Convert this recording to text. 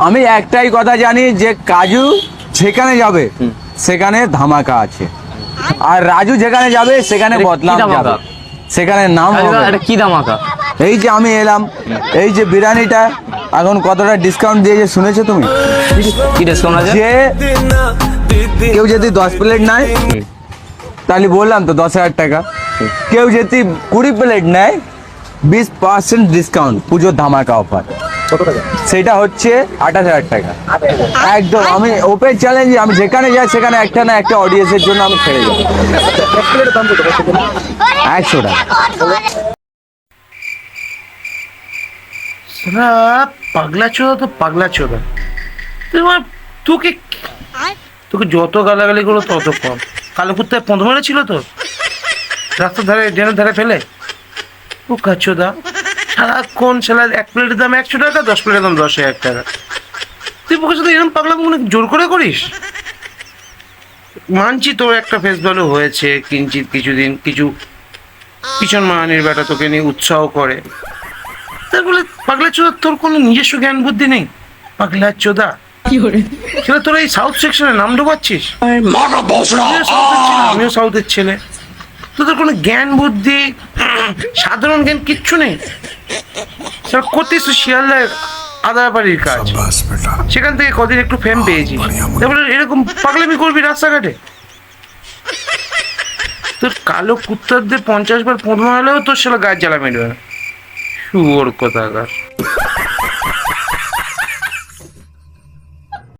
আমি একটাই কথা জানি যে কাজু যেখানে যাবে সেখানে ধামাকা আছে, আর রাজু যেখানে যাবে সেখানে আরে কি বদনাম ধামাকা? যাবে, সেখানে নাম কাজু হবে। দা, এটা কি ধামাকা? এই যে আমি এলাম, এই যে বিরিয়ানিটা এখন কতটা ডিসকাউন্ট দিয়েছে শুনেছো তুমি? কি ডিসকাউন্ট আছে? যে কেউ যদি 10 প্লেট নেয় তাহলে বললাম তো 10,000 টাকা, কেউ যদি 20 প্লেট নেয় 20% ডিসকাউন্ট, পুজোর ধামাকা অফার। সেটা হচ্ছে 28,000 টাকা। একদম আমি ওপেন চ্যালেঞ্জ, আমি যেখানে যাই সেখানে একটা না একটা অডিয়েন্সের জন্য আমি ছেড়ে যাই। 100 টাকা। সারা পাগলা চোদা তো পাগলা চোদা। তোমার তোকে তোকে যত গালাগালি করো তত কম। কালো কুত্তায় পঁদ মেরেছিল তো রাস্তার ধারে, ড্রেনের ধারে ফেলে। ও কাচোদা সারাক্ষণ সেলার 1 প্লেটের দাম 100 টাকা, 10 প্লেটের দাম 10,000 টাকা। তুই ওকে সাথে এরকম পাগলা মনে জোর করে করিস? মানছি তোর একটা ফেস ভ্যালু হয়েছে, কিঞ্চিত কিছুদিন কিছু পিছন মারানির বেটা তোকে নিয়ে উৎসাহ করে, তাই বলে পাগলা চোদা তোর কোনো নিজস্ব জ্ঞান বুদ্ধি নেই? পাগলা চোদা সেটা তোর এই সাউথ সেকশনে নাম ডোবাচ্ছিস। আমিও সাউথের ছেলে, তোদের কোনো জ্ঞান বুদ্ধি সাধারণ জ্ঞান কিচ্ছু নেই। সেটা করতিস তো শিয়ালদার আদাবাড়ির কাজ, সেখান থেকে কদিন একটু ফেম পেয়েছিস, তারপরে এরকম পাগলামি করবি রাস্তাঘাটে? তোর কালো কুত্তাদের 50 বার 15 হলেও তোর সেটা গাছ জ্বালা মেরবে না। শুয়োর কোথাকার।